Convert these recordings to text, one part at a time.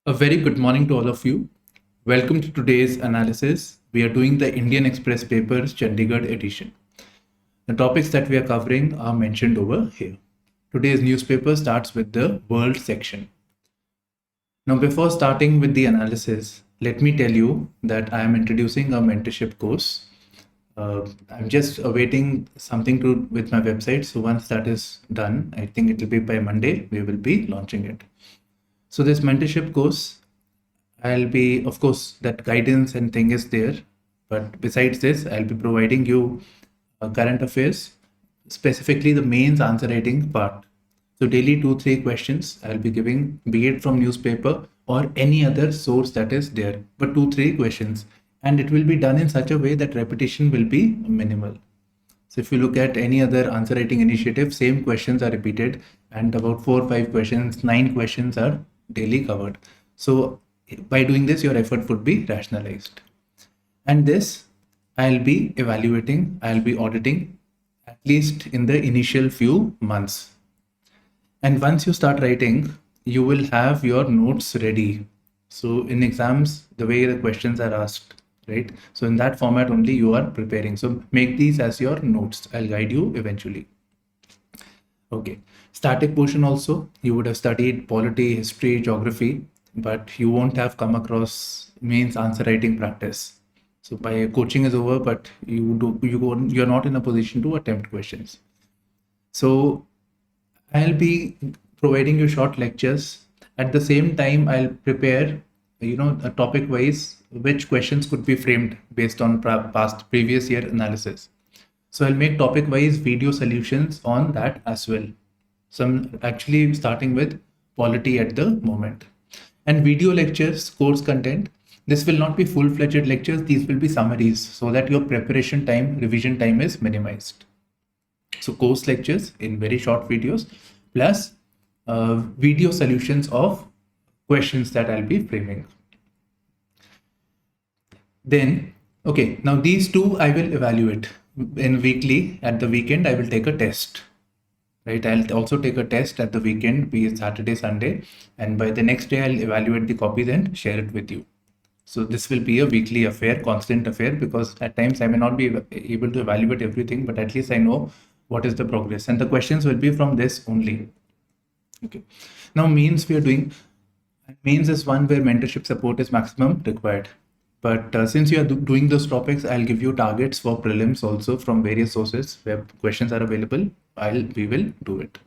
A very good morning to all of you. Welcome to today's analysis. We are doing the Indian Express papers Chandigarh edition. The topics that we are covering are mentioned over here. Today's newspaper starts with the world section. Now, before starting with the analysis, let me tell you that I am introducing a mentorship course. I'm just awaiting something to with my website. So once that is done, I think it will be by Monday, we will be launching it. So this mentorship course, I'll be, of course, that guidance and thing is there. But besides this, I'll be providing you current affairs, specifically the mains answer writing part. So daily 2-3 questions I'll be giving, be it from newspaper or any other source that is there, but 2-3 questions. And it will be done in such a way that repetition will be minimal. So if you look at any other answer writing initiative, same questions are repeated and about 4-5 questions, 9 questions are daily covered. So by doing this, your effort would be rationalized. And this I'll be evaluating, I'll be auditing at least in the initial few months. And once you start writing, you will have your notes ready. So in exams, the way the questions are asked, right? So in that format only you are preparing. So make these as your notes. I'll guide you eventually. Okay. Static portion also, you would have studied polity, history, geography, but you won't have come across mains answer writing practice. So by coaching is over, but you're not in a position to attempt questions. So I'll be providing you short lectures. At the same time, I'll prepare, a topic wise, which questions could be framed based on previous year analysis. So I'll make topic wise video solutions on that as well. So I'm actually starting with polity at the moment. And video lectures, course content, this will not be full-fledged lectures, these will be summaries so that your preparation time, revision time is minimized. So course lectures in very short videos plus video solutions of questions that I'll be framing. Then, okay, now these two I will evaluate in weekly. At the weekend, I will take a test. Right, I'll also take a test at the weekend, be it Saturday, Sunday, and by the next day, I'll evaluate the copies and share it with you. So this will be a weekly affair, constant affair, because at times I may not be able to evaluate everything, but at least I know what is the progress, and the questions will be from this only. Okay. Now means we are doing, means is one where mentorship support is maximum required. But since you are doing those topics, I'll give you targets for prelims also from various sources where questions are available. We will do it.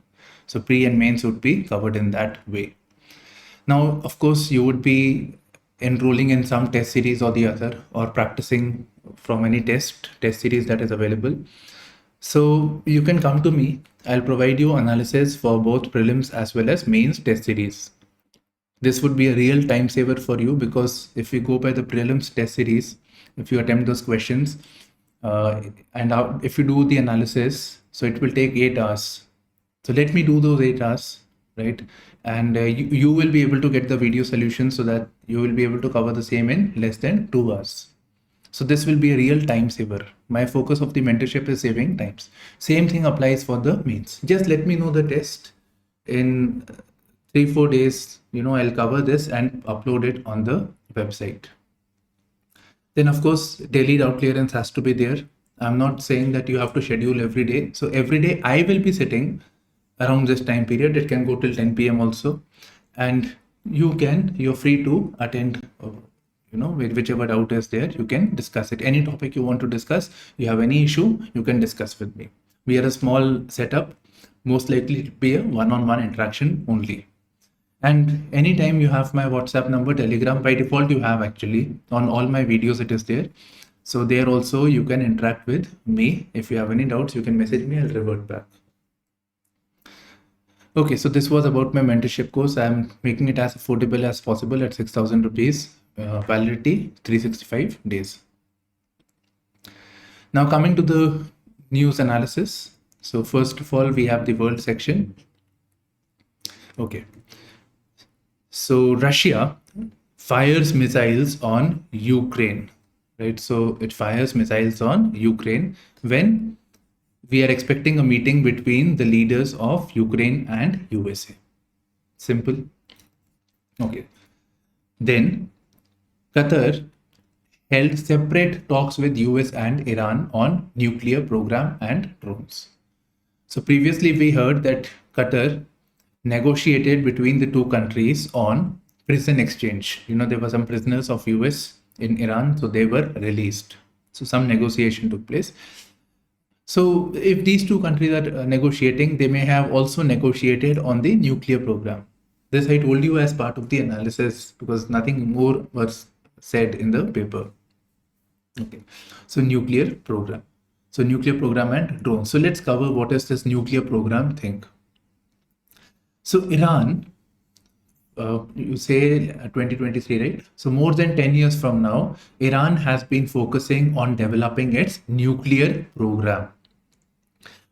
So pre and mains would be covered in that way. Now, of course, you would be enrolling in some test series or the other, or practicing from any test series that is available. So you can come to me. I'll provide you analysis for both prelims as well as mains test series. This would be a real time saver for you, because if you go by the prelims test series, if you attempt those questions if you do the analysis, so it will take 8 hours. So let me do those 8 hours, right? And you will be able to get the video solution so that you will be able to cover the same in less than 2 hours. So this will be a real time saver. My focus of the mentorship is saving times. Same thing applies for the mains. Just let me know the test in 3-4 days. I'll cover this and upload it on the website. Then of course, daily doubt clearance has to be there. I'm not saying that you have to schedule every day. So every day I will be sitting around this time period. It can go till 10 p.m. also. And you're free to attend, whichever doubt is there, you can discuss it. Any topic you want to discuss, you have any issue, you can discuss with me. We are a small setup, most likely to be a one-on-one interaction only. And anytime you have my WhatsApp number, Telegram, by default you have actually, on all my videos it is there. So there also you can interact with me. If you have any doubts, you can message me, I'll revert back. Okay, so this was about my mentorship course. I'm making it as affordable as possible at 6,000 rupees, validity 365 days. Now coming to the news analysis. So first of all, we have the world section. Okay. So Russia fires missiles on Ukraine, right? So it fires missiles on Ukraine when we are expecting a meeting between the leaders of Ukraine and USA. Simple. Okay. Then Qatar held separate talks with US and Iran on nuclear program and drones. So previously we heard that Qatar negotiated between the two countries on prison exchange. There were some prisoners of US in Iran, so they were released. So some negotiation took place. So if these two countries are negotiating, they may have also negotiated on the nuclear program. This I told you as part of the analysis because nothing more was said in the paper. Okay, so nuclear program. So nuclear program and drones. So let's cover what is this nuclear program thing. So Iran, you say 2023, right? So more than 10 years from now, Iran has been focusing on developing its nuclear program.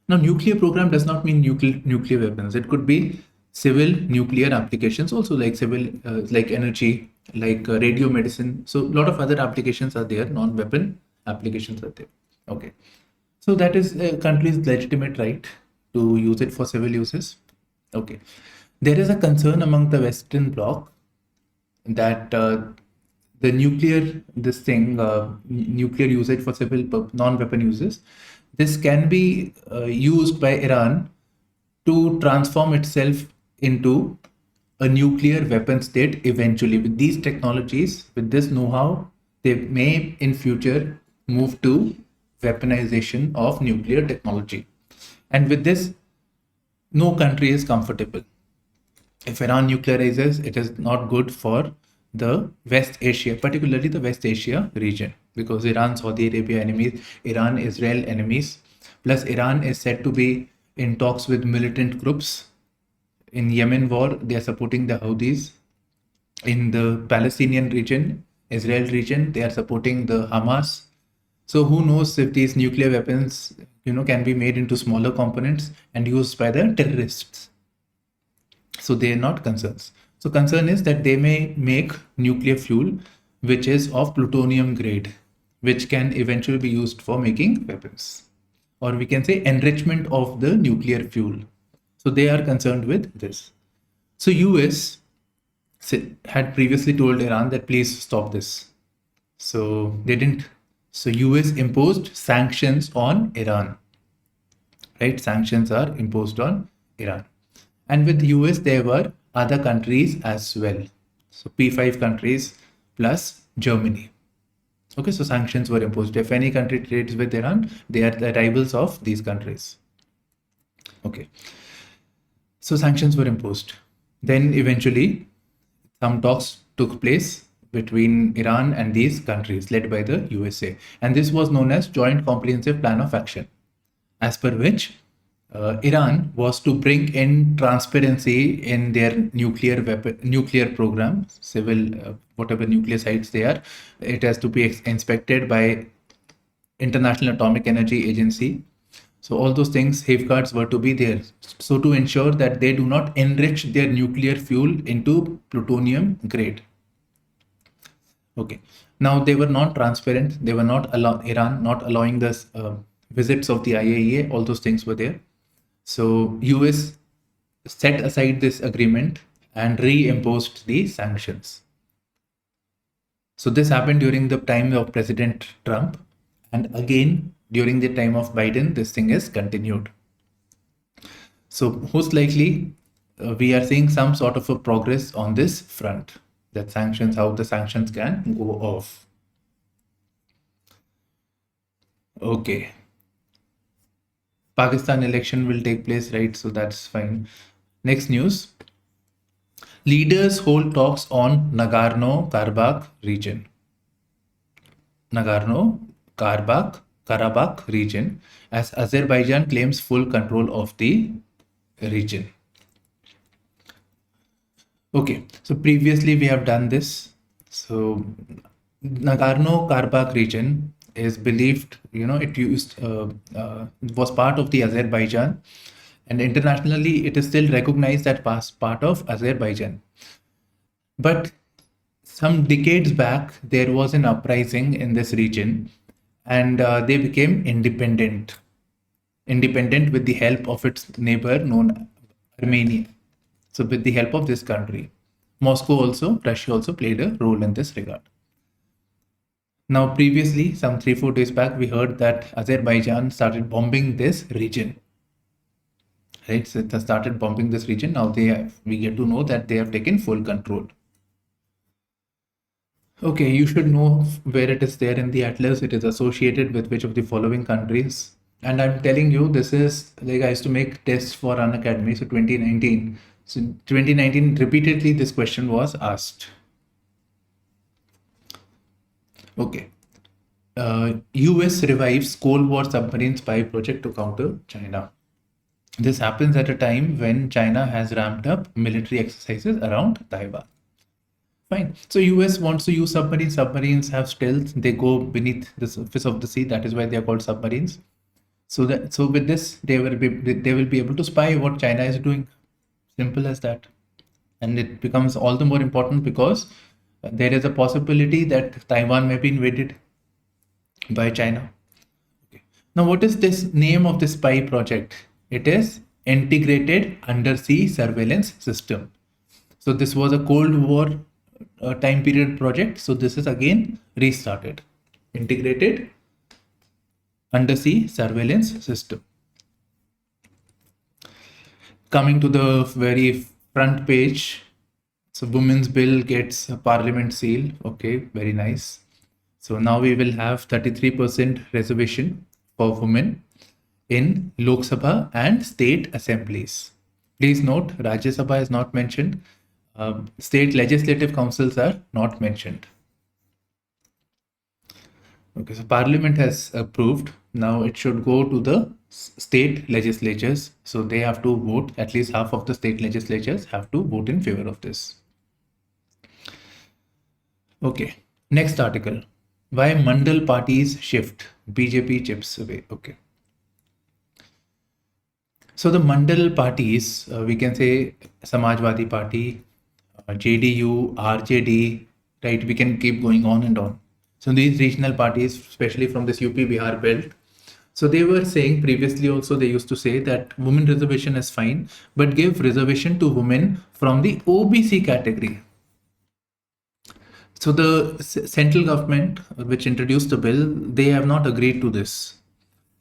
Now, nuclear program does not mean nuclear weapons. It could be civil nuclear applications, also like civil, like energy, like radio medicine. So a lot of other applications are there, non-weapon applications are there. Okay. So that is a country's legitimate right to use it for civil uses. Okay. There is a concern among the Western Bloc that the nuclear usage for civil non-weapon uses, this can be used by Iran to transform itself into a nuclear weapon state eventually. With these technologies, with this know-how, they may in future move to weaponization of nuclear technology. And with this, no country is comfortable. If Iran nuclearizes, it is not good for the West Asia, particularly the West Asia region, because Iran, Saudi Arabia enemies, Iran, Israel enemies, plus Iran is said to be in talks with militant groups. In Yemen war, they are supporting the Houthis. In the Palestinian region, Israel region, they are supporting the Hamas. So who knows if these nuclear weapons, can be made into smaller components and used by the terrorists. So they are not concerns. So concern is that they may make nuclear fuel, which is of plutonium grade, which can eventually be used for making weapons, or we can say enrichment of the nuclear fuel. So they are concerned with this. So US had previously told Iran that please stop this. So they didn't. So US imposed sanctions on Iran, right? Sanctions are imposed on Iran. And with the US, there were other countries as well. So P5 countries plus Germany. Okay, so sanctions were imposed. If any country trades with Iran, they are the rivals of these countries. Okay, so sanctions were imposed. Then eventually, some talks took place between Iran and these countries led by the USA. And this was known as Joint Comprehensive Plan of Action, as per which Iran was to bring in transparency in their nuclear program, civil, whatever nuclear sites they are. It has to be inspected by International Atomic Energy Agency. So all those things, safeguards were to be there. So to ensure that they do not enrich their nuclear fuel into plutonium grade. Okay. Now they were not transparent. They were not Iran not allowing this visits of the IAEA. All those things were there. So US set aside this agreement and reimposed the sanctions. So this happened during the time of President Trump, and again during the time of Biden, this thing is continued. So most likely we are seeing some sort of a progress on this front, that sanctions, how the sanctions can go off. Okay. Pakistan election will take place, right? So that's fine. Next news. Leaders hold talks on Nagorno-Karabakh region. Nagorno-Karabakh region, as Azerbaijan claims full control of the region. Okay, so previously we have done this. So Nagorno-Karabakh region is believed, it was part of the Azerbaijan, and internationally it is still recognized as part of Azerbaijan. But some decades back, there was an uprising in this region, and they became independent with the help of its neighbor known Armenia. So with the help of this country. Russia also played a role in this regard. Now, previously, some 3-4 days back, we heard that Azerbaijan started bombing this region. Right, so they started bombing this region. Now we get to know that they have taken full control. Okay, you should know where it is there in the atlas. It is associated with which of the following countries. And I'm telling you, this is like I used to make tests for Unacademy. So 2019. So 2019, repeatedly this question was asked. Okay. US revives Cold War submarine spy project to counter China. This happens at a time when China has ramped up military exercises around Taiwan. Fine. So US wants to use submarines. Submarines have stealth. They go beneath the surface of the sea. That is why they are called submarines. So with this, they will be able to spy what China is doing. Simple as that. And it becomes all the more important because there is a possibility that Taiwan may be invaded by China. Okay. Now, what is this name of the spy project? It is Integrated Undersea Surveillance System. So this was a Cold War time period project. So this is again restarted. Integrated Undersea Surveillance System. Coming to the very front page. So Women's Bill gets a Parliament seal. Okay, very nice. So now we will have 33% reservation for women in Lok Sabha and state assemblies. Please note, Rajya Sabha is not mentioned. State legislative councils are not mentioned. Okay, so Parliament has approved. Now it should go to the state legislatures. So they have to vote. At least half of the state legislatures have to vote in favor of this. Okay, next article. Why Mandal parties shift? BJP chips away. Okay. So the Mandal parties, we can say Samajwadi Party, JDU, RJD, right? We can keep going on and on. So these regional parties, especially from this UP Bihar belt, so they were saying previously also, they used to say that women reservation is fine, but give reservation to women from the OBC category. So the central government, which introduced the bill, they have not agreed to this.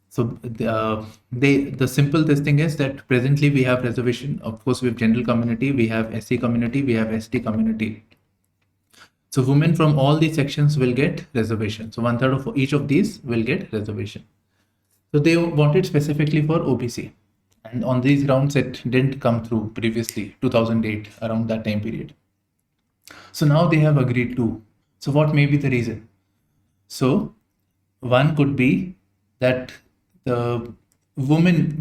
So the simple thing is that presently we have reservation. Of course, we have general community, we have SC community, we have ST community. So women from all these sections will get reservation. So 1/3 of each of these will get reservation. So they wanted specifically for OBC. And on these grounds, it didn't come through previously, 2008, around that time period. So now they have agreed to. So what may be the reason? So one could be that the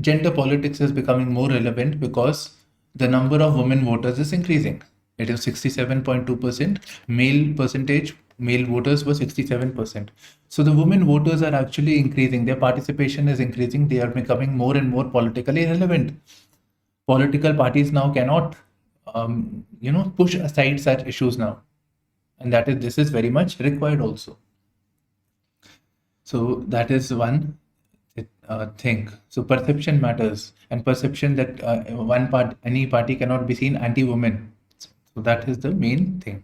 gender politics is becoming more relevant because the number of women voters is increasing. It is 67.2%. Male voters were 67%. So the women voters are actually increasing. Their participation is increasing. They are becoming more and more politically relevant. Political parties now cannot, push aside such issues now. And this is very much required also. So that is one thing. So perception matters, and perception that any party cannot be seen anti-women. So that is the main thing.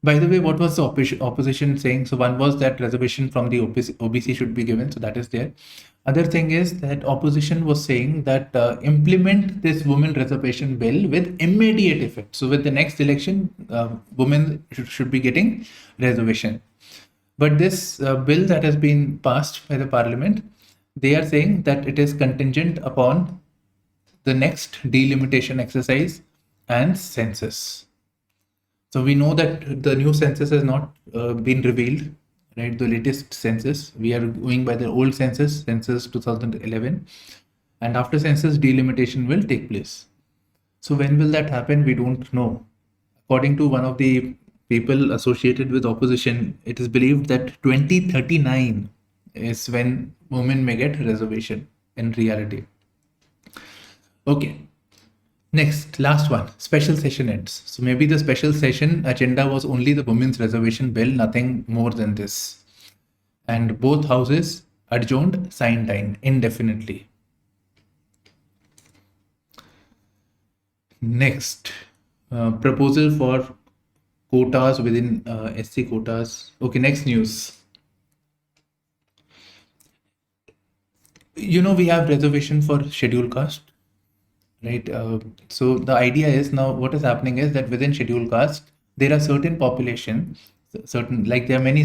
By the way, what was the opposition saying? So one was that reservation from the OBC should be given. So that is there. Other thing is that opposition was saying that implement this women reservation bill with immediate effect. So with the next election, women should be getting reservation. But this bill that has been passed by the parliament, they are saying that it is contingent upon the next delimitation exercise and census. So we know that the new census has not been revealed, right? The latest census, we are going by the old census 2011. And after census, delimitation will take place. So when will that happen? We don't know. According to one of the people associated with opposition, it is believed that 2039 is when women may get reservation in reality. Okay. Next, last one, special session ends. So maybe the special session agenda was only the women's reservation bill, nothing more than this. And both houses adjourned sine die indefinitely. Next, Proposal for quotas within SC quotas. Okay, next news. We have reservation for scheduled caste, right? So the idea is now what is happening is that within scheduled caste there are certain population, certain like there are many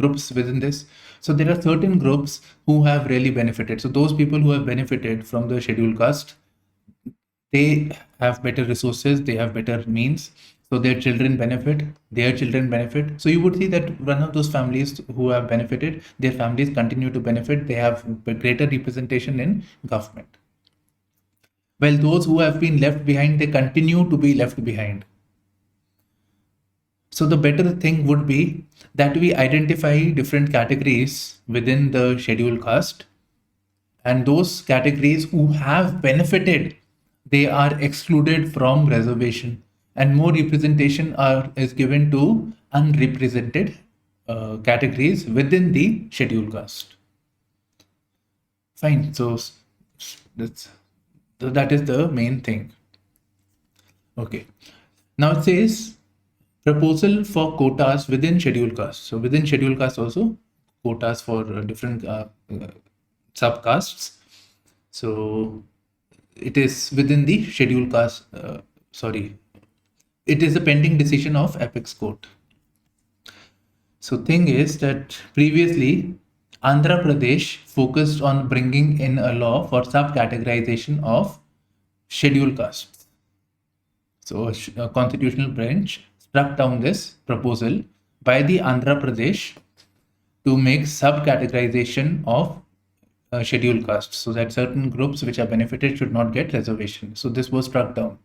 groups within this. So there are certain groups who have really benefited. So those people who have benefited from the scheduled caste, they have better resources, they have better means, so their children benefit. So you would see that one of those families who have benefited, their families continue to benefit, they have greater representation in government, while those who have been left behind, they continue to be left behind. So the better thing would be that we identify different categories within the scheduled caste, and those categories who have benefited, they are excluded from reservation, and more representation is given to unrepresented categories within the scheduled caste. Fine. So that is the main thing. Okay. Now it says proposal for quotas within scheduled caste. So within scheduled caste also quotas for different subcastes. So it is within the scheduled caste. It is a pending decision of Apex Court. So thing is that previously Andhra Pradesh focused on bringing in a law for subcategorization of scheduled castes. So a constitutional bench struck down this proposal by the Andhra Pradesh to make subcategorization of scheduled castes, so that certain groups which are benefited should not get reservation. So this was struck down.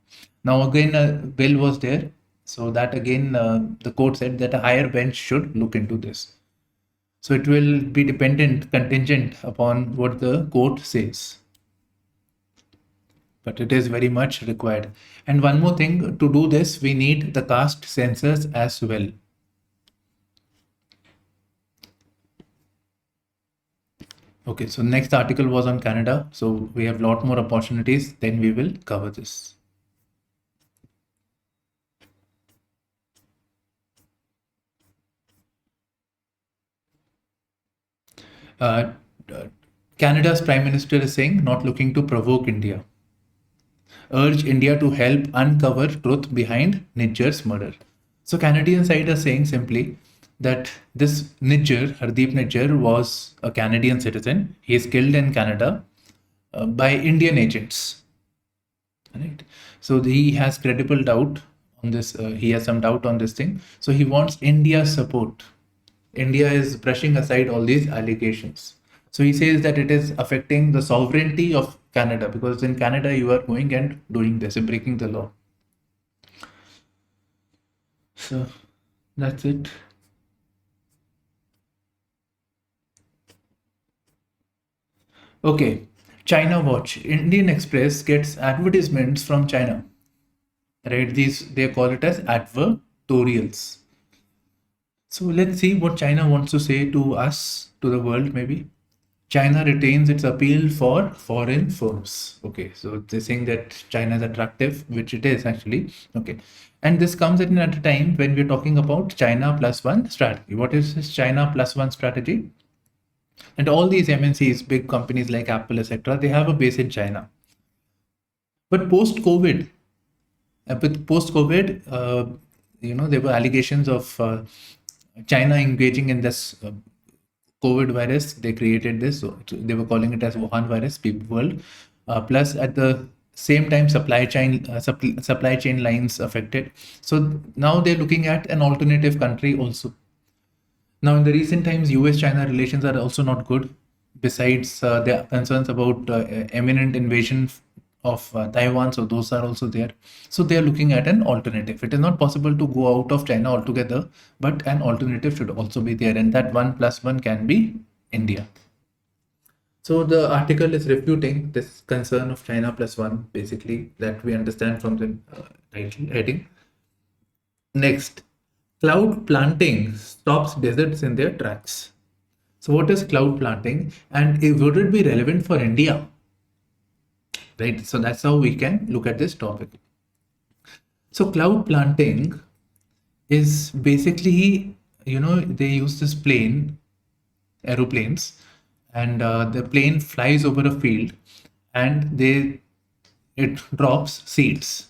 Now again a bill was there, so that again the court said that a higher bench should look into this. So it will be contingent upon what the court says, but it is very much required. And one more thing, to do this we need the caste census as well. Okay, so next article was on Canada. So we have a lot more opportunities, then we will cover this. Canada's Prime Minister is saying, not looking to provoke India. Urge India to help uncover truth behind Nijjar's murder. So Canadian side are saying simply that this Nijjar, Hardeep Nijjar, was a Canadian citizen. He is killed in Canada by Indian agents. Right? So he has credible doubt on this. He has some doubt on this thing. So he wants India's support. India is brushing aside all these allegations. So he says that it is affecting the sovereignty of Canada, because in Canada you are going and doing this and breaking the law. So that's it. Okay, China Watch. Indian Express gets advertisements from China. Right? They call it as advertorials. So let's see what China wants to say to us, to the world maybe. China retains its appeal for foreign firms. Okay, so they're saying that China is attractive, which it is actually. Okay, and this comes at a time when we're talking about China plus one strategy. What is this China plus one strategy? And all these MNCs, big companies like Apple, etc., they have a base in China. But post-COVID, there were allegations of China engaging in this COVID virus. They created this. So they were calling it as Wuhan virus, people world. Plus, at the same time, supply chain lines affected. So now they're looking at an alternative country also. Now, in the recent times, US-China relations are also not good. Besides, there are concerns about imminent invasion of Taiwan, so those are also there. So they are looking at an alternative. It is not possible to go out of China altogether, but an alternative should also be there, and that 1+1 can be India. So the article is refuting this concern of China plus one, basically, that we understand from the title heading. Next, cloud planting stops deserts in their tracks. So what is cloud planting, and would it be relevant for India? Right, so that's how we can look at this topic. So cloud planting is basically, they use this aeroplanes, and the plane flies over a field, and it drops seeds.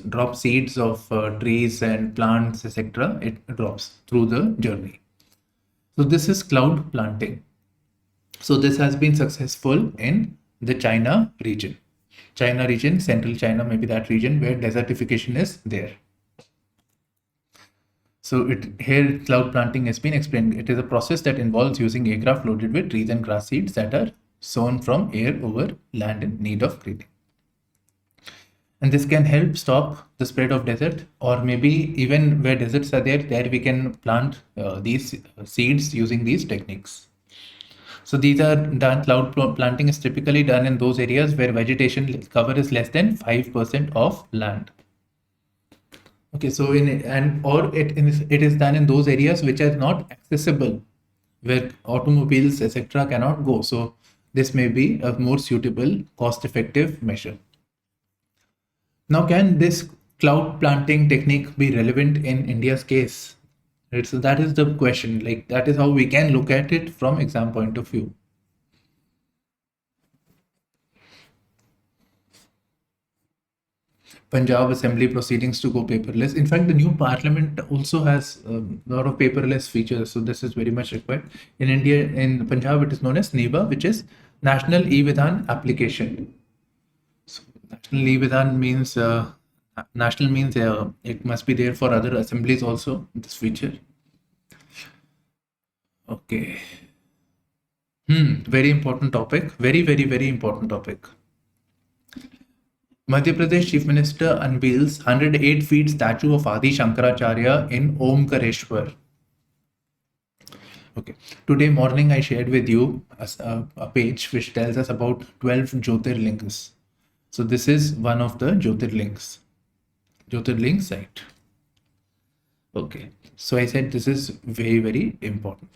Drops seeds of trees and plants, etc. It drops through the journey. So this is cloud planting. So this has been successful in the China region, central China, maybe that region where desertification is there. So here cloud planting has been explained. It is a process that involves using aircraft loaded with trees and grass seeds that are sown from air over land in need of greening. And this can help stop the spread of desert, or maybe even where deserts are there we can plant these seeds using these techniques. So these are done, cloud planting is typically done in those areas where vegetation cover is less than 5% of land. Okay, so it is done in those areas which are not accessible, where automobiles, etc. cannot go. So this may be a more suitable, cost-effective measure. Now, can this cloud planting technique be relevant in India's case? Right, so that is the question. Like, that is how we can look at it from exam point of view. Punjab Assembly proceedings to go paperless. In fact, the new parliament also has a lot of paperless features. So this is very much required. In India, in Punjab, it is known as NEBA, which is National E-Vidhan Application. So National E-Vidhan means, national means it must be there for other assemblies also, this feature. Okay. Very important topic. Very, very, very important topic. Madhya Pradesh Chief Minister unveils 108 feet statue of Adi Shankaracharya in Omkareshwar. Okay. Today morning I shared with you a page which tells us about 12 Jyotirlingas. So this is one of the Jyotirlings site. Okay. So I said this is very, very important.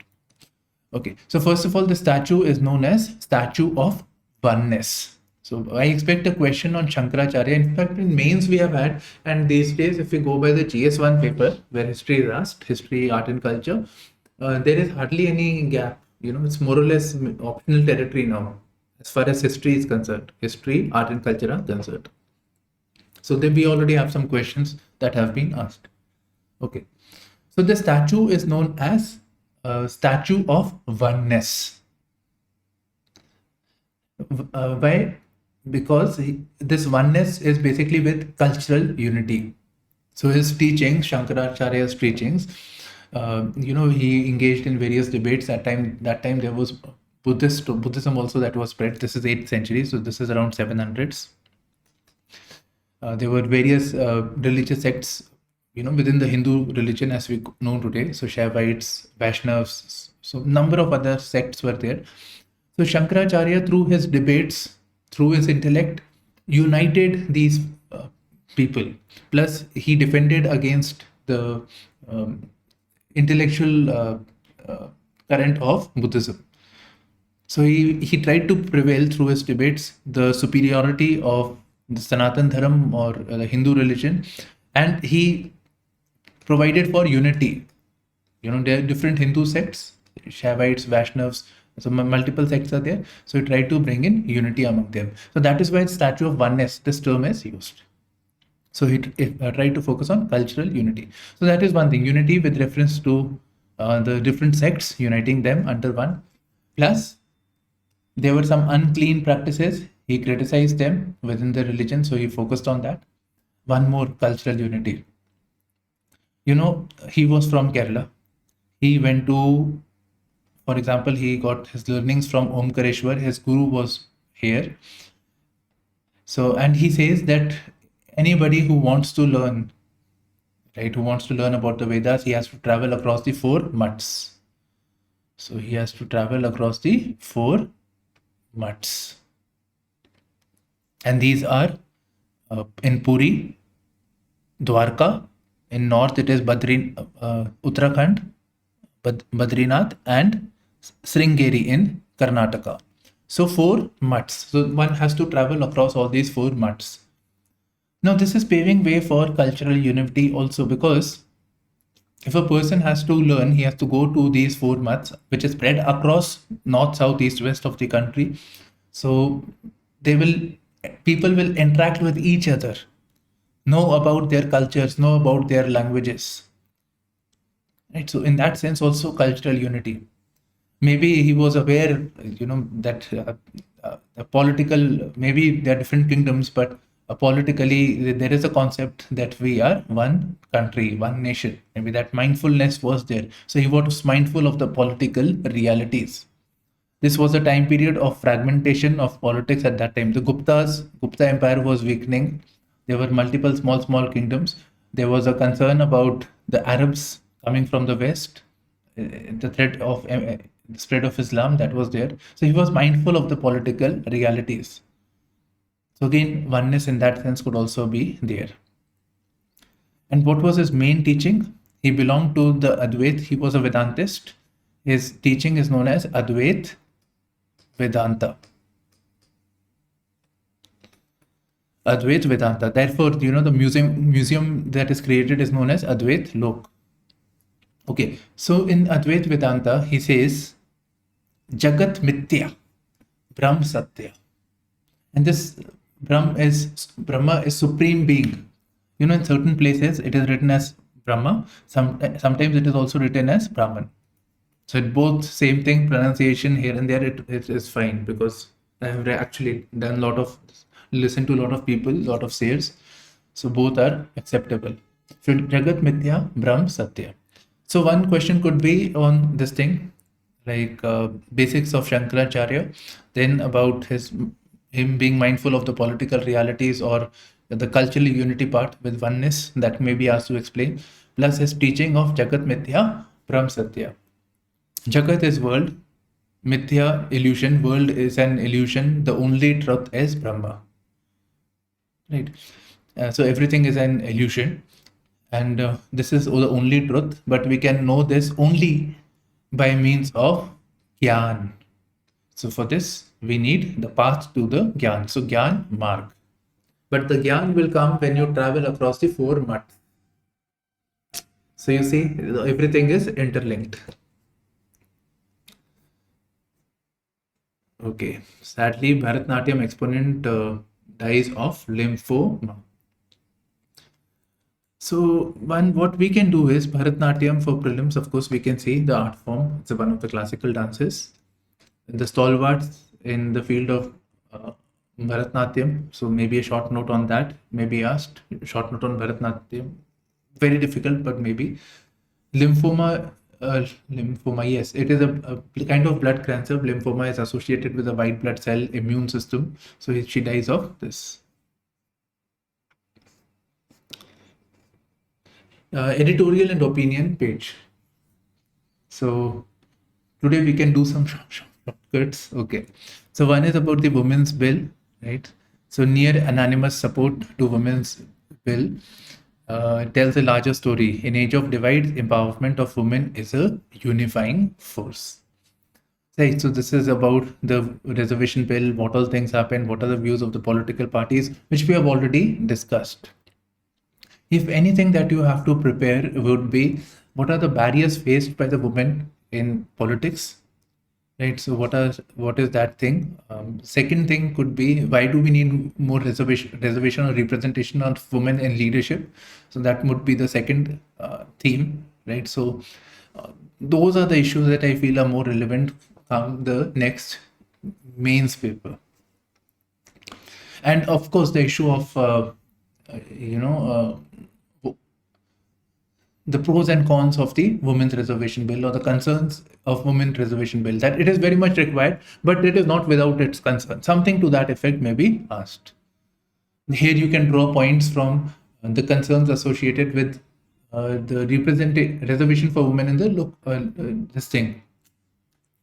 Okay. So first of all, the statue is known as Statue of Oneness. So I expect a question on Shankaracharya. In fact, in mains we have had, and these days, if we go by the GS1 paper, where history is asked, history, art and culture, there is hardly any gap. It's more or less optional territory now, as far as history is concerned. History, art and culture are concerned. So then we already have some questions that have been asked. Okay. So the statue is known as Statue of Oneness. Why? Because this oneness is basically with cultural unity. So his teachings, Shankaracharya's teachings, he engaged in various debates. That time there was Buddhism also that was spread. This is 8th century, so this is around 700s. There were various religious sects, within the Hindu religion as we know today. So Shaivites, Vaishnavas, so number of other sects were there. So Shankaracharya, through his debates, through his intellect, united these people. Plus, he defended against the intellectual current of Buddhism. So he tried to prevail through his debates the superiority of the Sanatan Dharam or the Hindu religion, and he provided for unity. There are different Hindu sects, Shaivites, Vaishnavas, so multiple sects are there. So he tried to bring in unity among them. So that is why Statue of Oneness, this term is used. So he tried to focus on cultural unity. So that is one thing, unity with reference to the different sects, uniting them under one. Plus, there were some unclean practices. He criticized them within the religion. So he focused on that. One more, cultural unity. He was from Kerala. He went to, for example, he got his learnings from Omkareshwar. His guru was here. So, and he says that anybody who wants to learn, right, who wants to learn about the Vedas, he has to travel across the 4 mutts. So he has to travel across the 4 mutts. And these are in Puri, Dwarka. In north, it is Uttarakhand, Badrinath, and Sringeri in Karnataka. So 4 mutts. So one has to travel across all these 4 mutts. Now, this is paving way for cultural unity also, because if a person has to learn, he has to go to these four mats, which is spread across north, south, east, west of the country. So they will, people will interact with each other, know about their cultures, know about their languages. Right. So in that sense, also cultural unity. Maybe he was aware, that the political, maybe there are different kingdoms, but politically there is a concept that we are one country, one nation. Maybe that mindfulness was there. So he was mindful of the political realities. This was a time period of fragmentation of politics at that time. The Gupta Empire was weakening. There were multiple small kingdoms. There was a concern about the Arabs coming from the west, the threat of the spread of Islam that was there. So he was mindful of the political realities. So again, oneness in that sense could also be there. And what was his main teaching? He belonged to the Advait. He was a Vedantist. His teaching is known as Advait Vedanta. Advait Vedanta. Therefore, the museum that is created is known as Advait Lok. Okay, so in Advait Vedanta, he says, Jagat Mithya, Brahm Satya. And this Brahma is supreme being. In certain places it is written as Brahma. Sometimes it is also written as Brahman. So it both same thing, pronunciation here and there, it is fine, because I have actually listened to a lot of people, lot of sayers. So both are acceptable. So Jagat Mithya, Brahm Satya. So one question could be on this thing, like basics of Shankaracharya, then about him being mindful of the political realities, or the cultural unity part with oneness, that may be asked to explain, plus his teaching of Jagat Mithya, Brahm Satya. Jagat is world, Mithya illusion, world is an illusion, the only truth is Brahma. Right. So everything is an illusion, and this is the only truth, but we can know this only by means of Gyan. So for this, we need the path to the Gyan. So Gyan Marg. But the Gyan will come when you travel across the four mats. So you see, everything is interlinked. Okay. Sadly, Bharatnatyam exponent dies of lymphoma. So what we can do is Bharatnatyam for prelims. Of course, we can see the art form. It's one of the classical dances. The stalwarts in the field of Bharatnatyam. So maybe a short note on that may be asked. Short note on Bharatnatyam. Very difficult, but maybe. Lymphoma, yes, it is a kind of blood cancer. Lymphoma is associated with a white blood cell immune system. So she dies of this. Editorial and opinion page. So today we can do some shortcuts. Okay. So one is about the women's bill, right? So near anonymous support to women's bill tells a larger story. In age of divide, empowerment of women is a unifying force. Right. So this is about the reservation bill, what all things happen, what are the views of the political parties, which we have already discussed. If anything that you have to prepare would be, what are the barriers faced by the women in politics, right? So what is that thing? Second thing could be, why do we need more reservation or representation of women in leadership? So that would be the second theme, right? So those are the issues that I feel are more relevant from the next mains paper. And of course, the issue of the pros and cons of the women's reservation bill, or the concerns of women's reservation bill, that it is very much required, but it is not without its concern. Something to that effect may be asked. Here you can draw points from the concerns associated with the reservation for women in the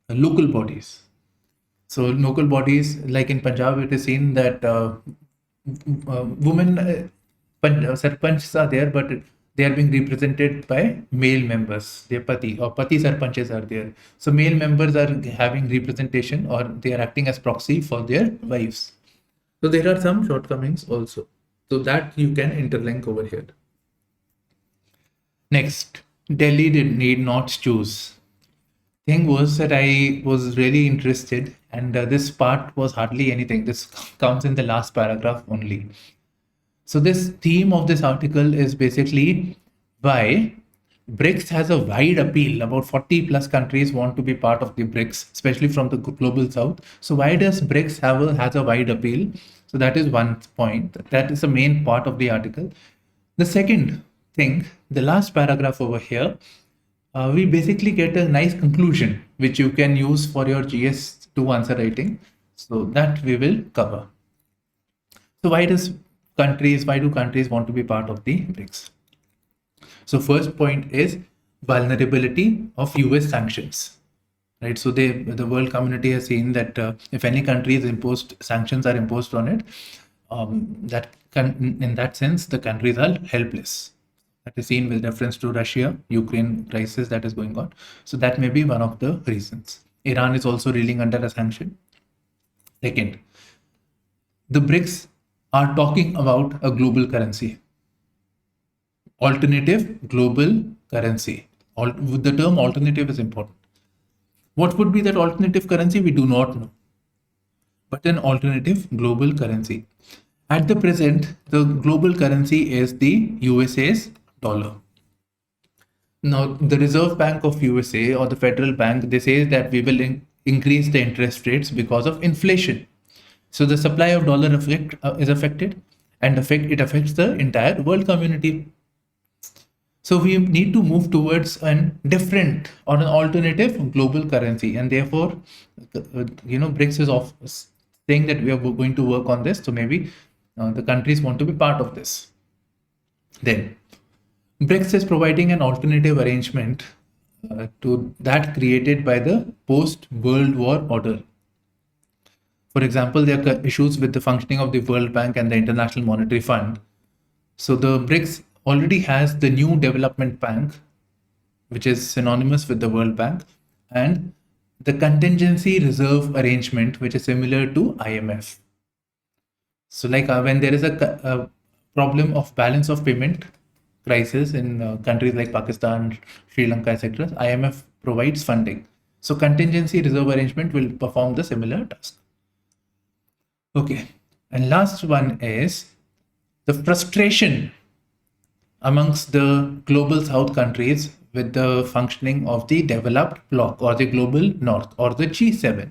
local bodies. So local bodies, like in Punjab, it is seen that women sarpanchs are there, but they are being represented by male members. Their pati or pati sarpanches are there. So male members are having representation, or they are acting as proxy for their wives. So there are some shortcomings also. So that you can interlink over here. Next, Delhi need not choose. Thing was that I was really interested, and this part was hardly anything. This comes in the last paragraph only. So this theme of this article is basically why BRICS has a wide appeal. About 40 plus countries want to be part of the BRICS, especially from the global south. So why does BRICS has a wide appeal? So that is one point. That is the main part of the article. The second thing, the last paragraph over here, we basically get a nice conclusion which you can use for your GS2 answer writing. So that we will cover. So why do countries want to be part of the BRICS? So first point is vulnerability of US sanctions, right? So the world community has seen that if any country is sanctions are imposed on it, in that sense, the countries are helpless. That is seen with reference to Russia, Ukraine crisis that is going on. So that may be one of the reasons. Iran is also reeling under a sanction. Second, the BRICS are talking about a global currency. Alternative global currency. The term alternative is important. What would be that alternative currency? We do not know. But an alternative global currency. At the present, the global currency is the USA's dollar. Now, the Reserve Bank of USA or the Federal Bank, they say that we will increase the interest rates because of inflation. So the supply of dollar is affected, and it affects the entire world community. So we need to move towards an different or an alternative global currency, and therefore, BRICS is saying that we are going to work on this. So maybe the countries want to be part of this. Then, BRICS is providing an alternative arrangement to that created by the post-World War order. For example, there are issues with the functioning of the World Bank and the International Monetary Fund. So the BRICS already has the new development bank, which is synonymous with the World Bank, and the contingency reserve arrangement, which is similar to IMF. So like when there is a problem of balance of payment crisis in countries like Pakistan, Sri Lanka, etc., IMF provides funding. So contingency reserve arrangement will perform the similar task. Okay, and last one is the frustration amongst the global south countries with the functioning of the developed bloc or the global north or the G7.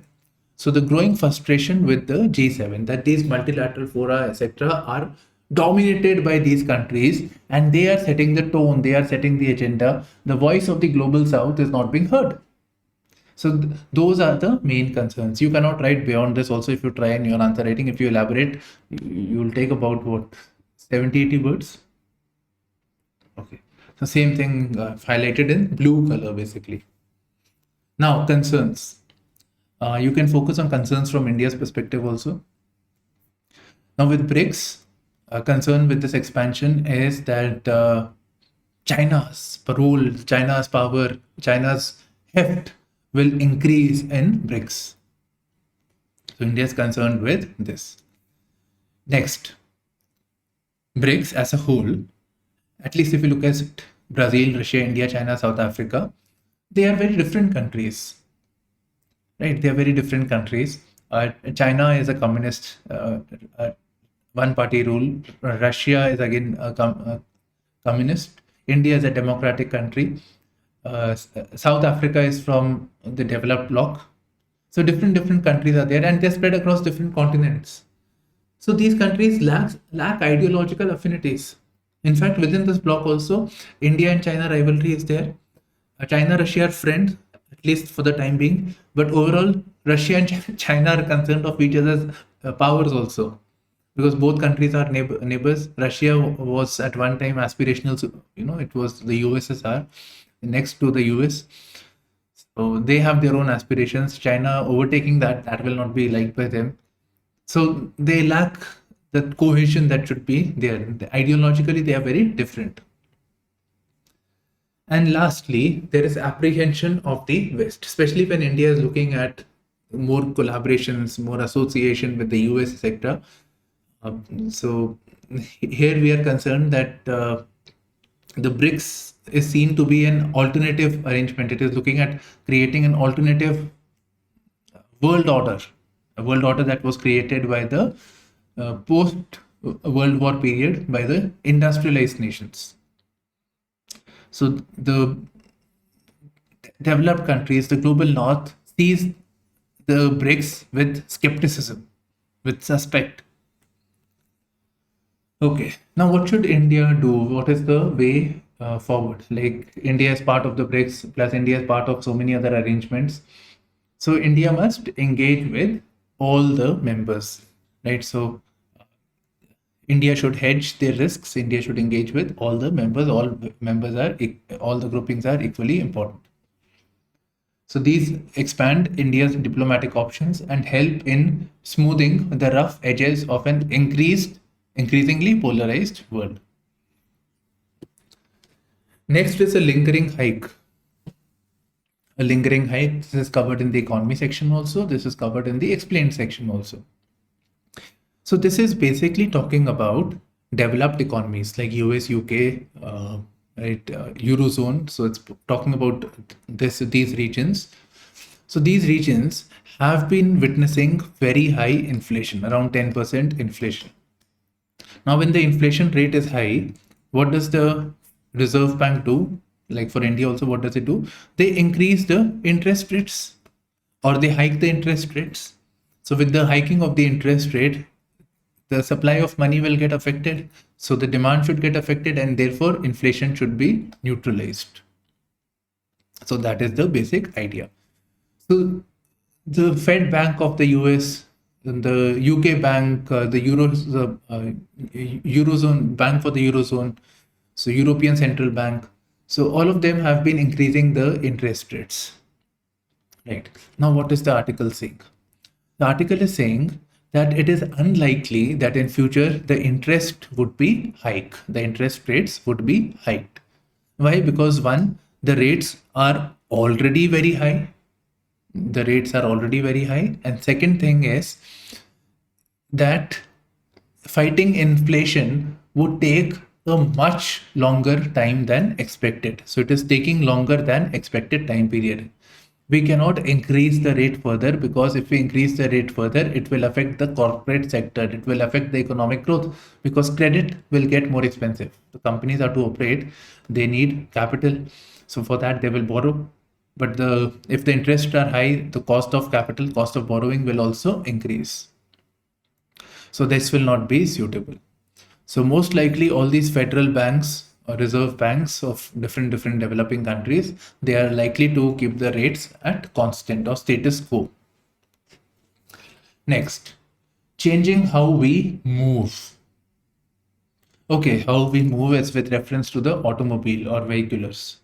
So the growing frustration with the G7, that these multilateral fora, etc., are dominated by these countries, and they are setting the tone, they are setting the agenda. The voice of the global south is not being heard. So those are the main concerns. You cannot write beyond this. Also, if you try in your answer writing, if you elaborate, you will take about what, 70-80 words. Okay, so same thing highlighted in blue color basically. Now concerns. You can focus on concerns from India's perspective also. Now with BRICS, concern with this expansion is that China's role, China's power, China's heft will increase in BRICS. So India is concerned with this. Next, BRICS as a whole, at least if you look at Brazil, Russia, India, China, South Africa, they are very different countries, right? They are very different countries. China is a communist, one-party rule. Russia is again a communist. India is a democratic country. South Africa is from the developed bloc. So different countries are there, and they're spread across different continents. So these countries lack ideological affinities. In fact, within this bloc also, India and China rivalry is there. China-Russia are friends, at least for the time being. But overall, Russia and China are concerned of each other's powers also, because both countries are neighbors. Russia was at one time aspirational, it was the USSR next to the US. So they have their own aspirations. China overtaking that will not be liked by them. So they lack the cohesion that should be there. Ideologically, they are very different. And lastly, there is apprehension of the West, especially when India is looking at more collaborations, more association with the US sector. So here we are concerned that the BRICS is seen to be an alternative arrangement. It is looking at creating an alternative world order, a world order that was created by the post World War period by the industrialized nations. So the developed countries, the global north, sees the BRICS with skepticism, with suspect. Okay, now what should India do? What is the way forward? Like India is part of the BRICS, plus India is part of so many other arrangements. So India must engage with all the members, right? So India should hedge their risks. India should engage with all the members. All the groupings are equally important. So these expand India's diplomatic options and help in smoothing the rough edges of an increasingly polarized world. Next is a lingering hike. A lingering hike. This is covered in the economy section also. This is covered in the explained section also. So this is basically talking about developed economies like US, UK, Eurozone. So it's talking about these regions. So these regions have been witnessing very high inflation, around 10% inflation. Now, when the inflation rate is high, what does the Reserve Bank do? Like for India also, what does it do? They increase the interest rates or they hike the interest rates. So with the hiking of the interest rate, the supply of money will get affected. So the demand should get affected and therefore inflation should be neutralized. So that is the basic idea. So the Fed Bank of the US, the UK Bank, the Eurozone Bank for the Eurozone, so European Central Bank. So all of them have been increasing the interest rates. Right. Now, what is the article saying? The article is saying that it is unlikely that in future the interest would be hiked. The interest rates would be hiked. Why? Because one, the rates are already very high. The rates are already very high. And second thing is that fighting inflation would take a much longer time than expected. So it is taking longer than expected time period. We cannot increase the rate further because if we increase the rate further, it will affect the corporate sector. It will affect the economic growth because credit will get more expensive. The companies are to operate, they need capital. So for that, they will borrow. But if the interests are high, the cost of capital, cost of borrowing will also increase. So this will not be suitable. So most likely all these federal banks or reserve banks of different developing countries, they are likely to keep the rates at constant or status quo. Next, changing how we move. Okay, how we move is with reference to the automobile or vehiculars.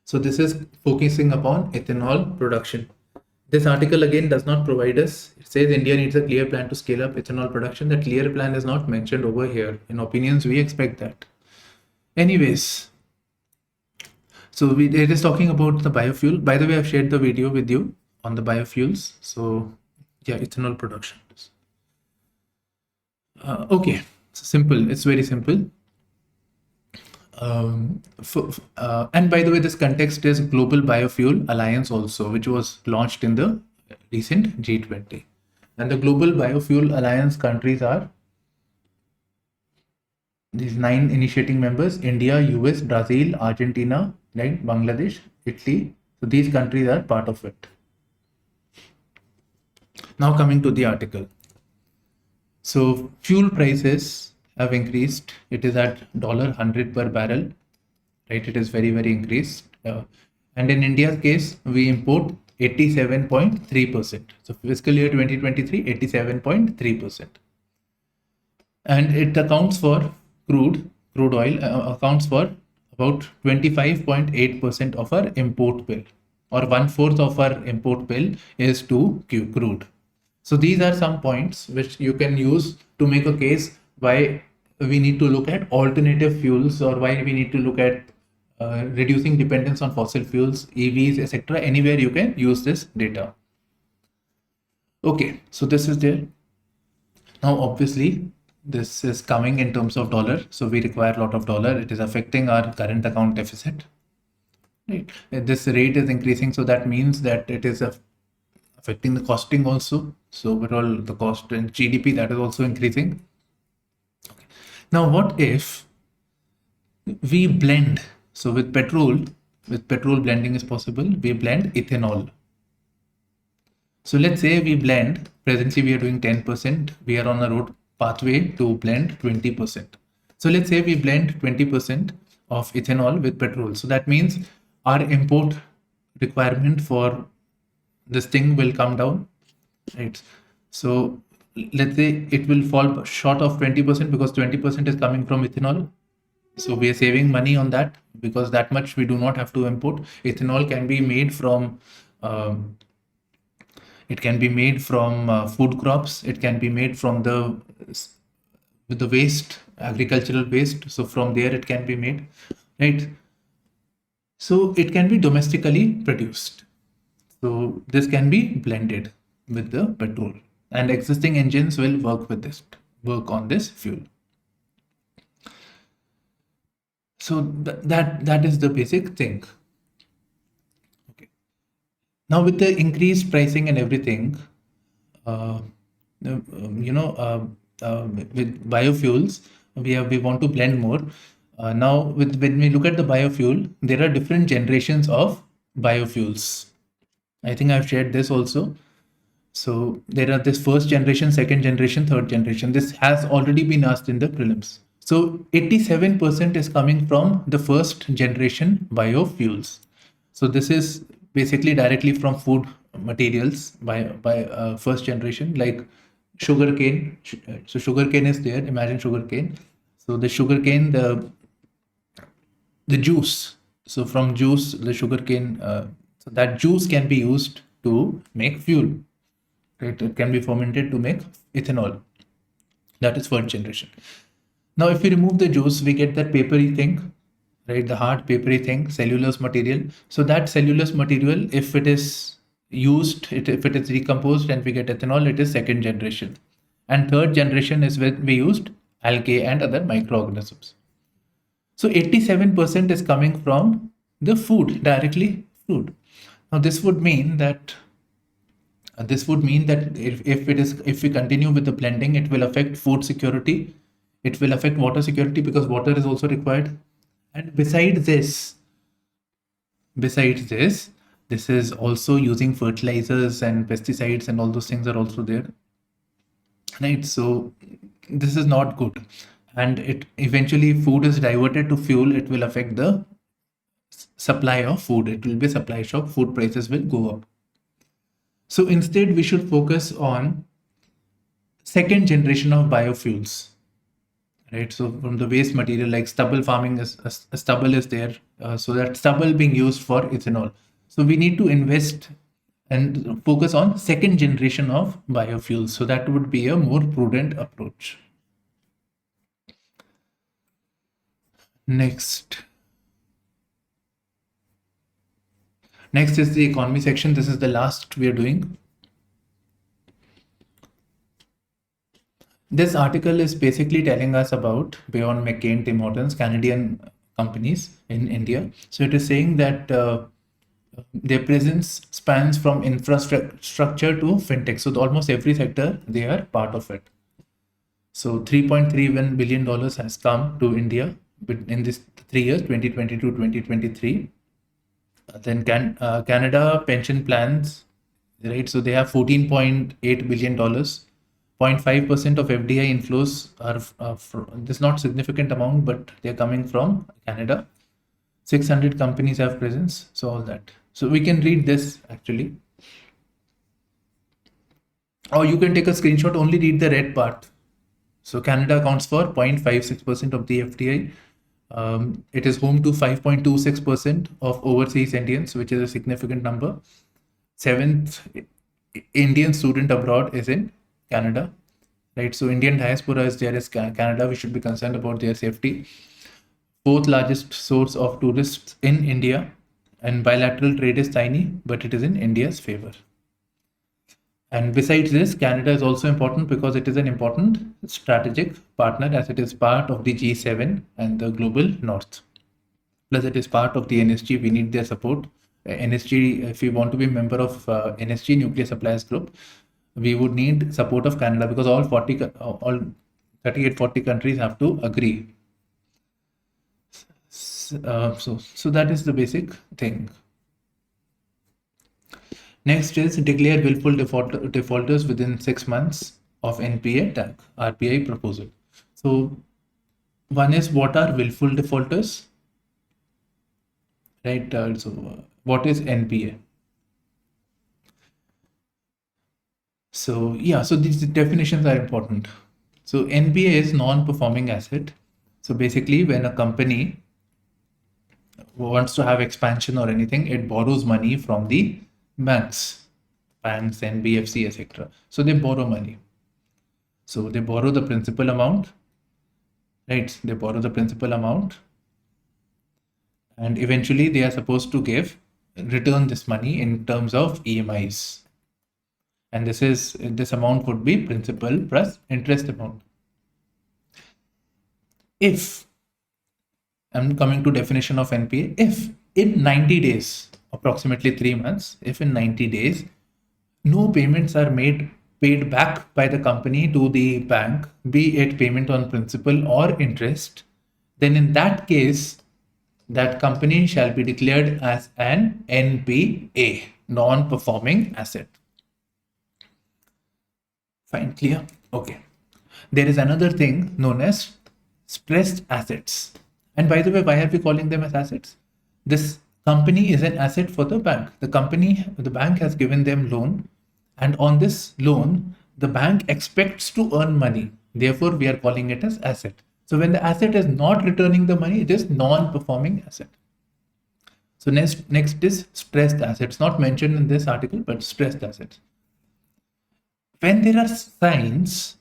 So this is focusing upon ethanol production. This article again does not provide us. It says India needs a clear plan to scale up ethanol production. That clear plan is not mentioned over here. In opinions, we expect that. Anyways, so it is talking about the biofuel. By the way, I've shared the video with you on the biofuels. So yeah, ethanol production. Okay, it's simple. It's very simple. And by the way, this context is Global Biofuel Alliance also, which was launched in the recent G20. And the Global Biofuel Alliance countries are these 9 initiating members: India, US, Brazil, Argentina, right, Bangladesh, Italy. So these countries are part of it. Now coming to the article. So fuel prices have increased. It is at $100 per barrel, right? It is very increased. And in India's case, we import 87.3%. So fiscal year 2023, 87.3%. And it accounts for crude oil accounts for about 25.8% of our import bill, or 1/4 of our import bill is to crude. So these are some points which you can use to make a case why we need to look at alternative fuels, or why we need to look at reducing dependence on fossil fuels, EVs, etc. Anywhere you can use this data. Okay, so this is there. Now, obviously, this is coming in terms of dollar, so we require a lot of dollar. It is affecting our current account deficit. Right. This rate is increasing, so that means that it is affecting the costing also. So overall, the cost in GDP, that is also increasing. Okay. Now, what if we blend? So with petrol blending is possible. We blend ethanol. So let's say we blend, presently we are doing 10%, we are on a road pathway to blend 20%. So let's say we blend 20% of ethanol with petrol. So that means our import requirement for this thing will come down, right? So let's say it will fall short of 20% because 20% is coming from ethanol. So we are saving money on that because that much we do not have to import. Ethanol can be made from um, food crops. It can be made from the waste, agricultural waste. So from there it can be made, right? So it can be domestically produced. So this can be blended with the petrol, and existing engines will work on this fuel. So that is the basic thing. Okay. Now with the increased pricing and everything, uh, with biofuels, we want to blend more. Now, when we look at the biofuel, there are different generations of biofuels. I think I've shared this also. So there are this first generation, second generation, third generation. This has already been asked in the prelims. So 87% is coming from the first generation biofuels. So this is basically directly from food materials by first generation, like sugarcane. So sugarcane is there. Imagine sugarcane. So the sugarcane, the juice. So from juice, the sugarcane, so that juice can be used to make fuel. Right? It can be fermented to make ethanol. That is first generation. Now, if we remove the juice, we get that papery thing, right? The hard papery thing, cellulose material. So that cellulose material, if it is used, if it is decomposed and we get ethanol, it is second generation. And third generation is when we used algae and other microorganisms. So 87% is coming from the food, directly food. Now this would mean that if we continue with the blending, it will affect food security. It will affect water security because water is also required. And besides this, this is also using fertilizers and pesticides, and all those things are also there, right? So this is not good, and it eventually food is diverted to fuel. It will affect the supply of food. It will be a supply shock. Food prices will go up. So instead, we should focus on second generation of biofuels, right? So from the waste material, like stubble farming, stubble is there. So that stubble being used for ethanol. So we need to invest and focus on second generation of biofuels. So that would be a more prudent approach. Next is the economy section. This is the last we are doing. This article is basically telling us about Beyond McCain, Tim Hortons, Canadian companies in India. So it is saying that their presence spans from infrastructure to fintech. So almost every sector, they are part of it. So $3.31 billion has come to India in this 3 years, 2022, 2023. Then Canada pension plans, right? So they have $14.8 billion. 0.5% of FDI inflows are this is not significant amount, but they're coming from Canada. 600 companies have presence. So all that. So we can read this actually. Or you can take a screenshot, only read the red part. So Canada accounts for 0.56% of the FDI. It is home to 5.26% of overseas Indians, which is a significant number. 7th Indian student abroad is in Canada, right? So Indian diaspora is there as Canada. We should be concerned about their safety. 4th largest source of tourists in India, and bilateral trade is tiny, but it is in India's favor. And besides this, Canada is also important because it is an important strategic partner, as it is part of the G7 and the global north. Plus, it is part of the NSG. We need their support. NSG, if we want to be a member of NSG, Nuclear Suppliers Group, we would need support of Canada, because all 38-40 countries have to agree. So that is the basic thing. Next is declare willful defaulters within 6 months of NPA tag, RBI proposal. So one is, what are willful defaulters? Right. What is NPA? So yeah, so these definitions are important. So NPA is non-performing asset. So basically, when a company wants to have expansion or anything, it borrows money from the banks, NBFC, etc. So they borrow money. So they borrow the principal amount, right? They borrow the principal amount, and eventually they are supposed to return this money in terms of EMIs. And this amount would be principal plus interest amount. If, I'm coming to definition of NPA, if in 90 days, approximately 3 months, if in 90 days, no payments are paid back by the company to the bank, be it payment on principal or interest, then in that case, that company shall be declared as an NPA, non-performing asset. Fine, clear? Okay. There is another thing known as stressed assets. And by the way, why are we calling them as assets? This company is an asset for the bank. The bank has given them loan, and on this loan, the bank expects to earn money. Therefore, we are calling it as asset. So when the asset is not returning the money, it is non-performing asset. So next is stressed assets, not mentioned in this article, but stressed assets. When there are signs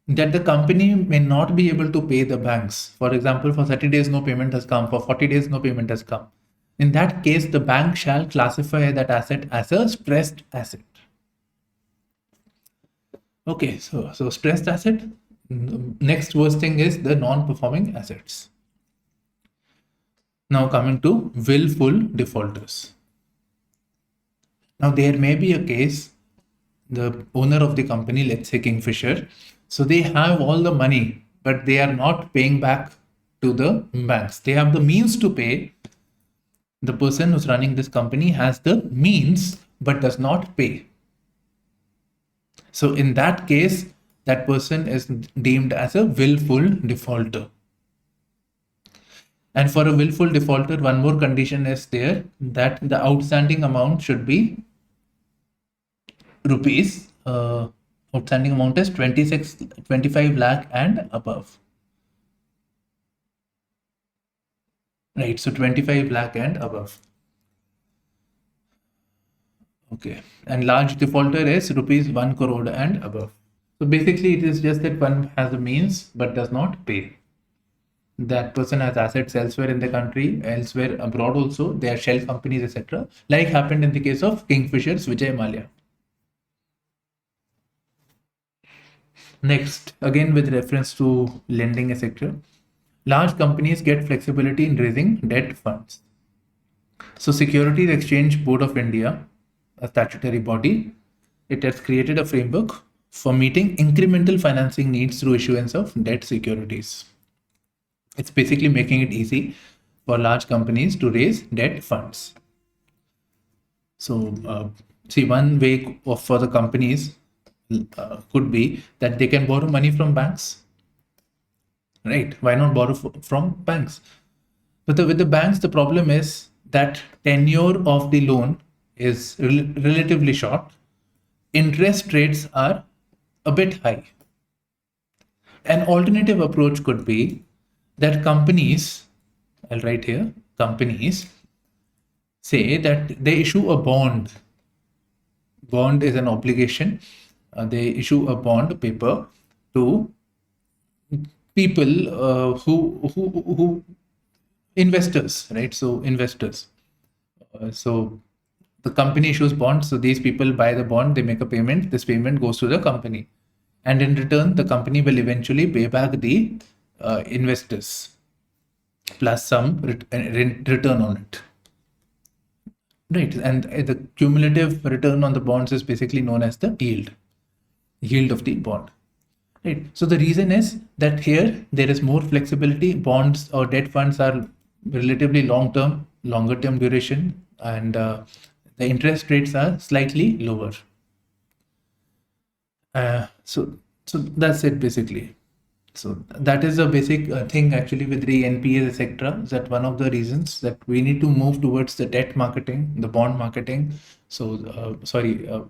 that the company may not be able to pay the banks, for example, for 30 days no payment has come, for 40 days no payment has come, in that case, the bank shall classify that asset as a stressed asset. Okay, so stressed asset. Next worst thing is the non-performing assets. Now coming to willful defaulters. Now there may be a case, the owner of the company, let's say Kingfisher, so they have all the money, but they are not paying back to the banks. They have the means to pay. The person who's running this company has the means, but does not pay. So in that case, that person is deemed as a willful defaulter. And for a willful defaulter, one more condition is there, that the outstanding amount should be rupees. Outstanding amount is 25 lakh and above. Right, so 25 lakh and above. Okay, and large defaulter is rupees 1 crore and above. So basically, it is just that one has the means but does not pay. That person has assets elsewhere in the country, elsewhere abroad also. They are shell companies, etc. Like happened in the case of Kingfisher's Vijay Mallya. Next, again with reference to lending, etc. Large companies get flexibility in raising debt funds. So Securities Exchange Board of India, a statutory body, it has created a framework for meeting incremental financing needs through issuance of debt securities. It's basically making it easy for large companies to raise debt funds. So see, one way for the companies could be that they can borrow money from banks. Right? Why not borrow from banks? But with the banks, the problem is that tenure of the loan is relatively short. Interest rates are a bit high. An alternative approach could be that companies, I'll write here, companies say that they issue a bond. Bond is an obligation. They issue a bond paper to people who investors, right? So investors. So The company issues bonds, so these people buy the bond, they make a payment, this payment goes to the company. And in return, the company will eventually pay back the investors plus some return on it. Right, and the cumulative return on the bonds is basically known as the yield of the bond. Right. So the reason is that here there is more flexibility. Bonds or debt funds are relatively longer term duration, and the interest rates are slightly lower. So that's it basically. So that is a basic thing actually with the NPAs, etc. That one of the reasons that we need to move towards the debt marketing, the bond marketing. So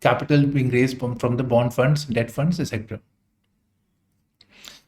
capital being raised from the bond funds, debt funds, etc.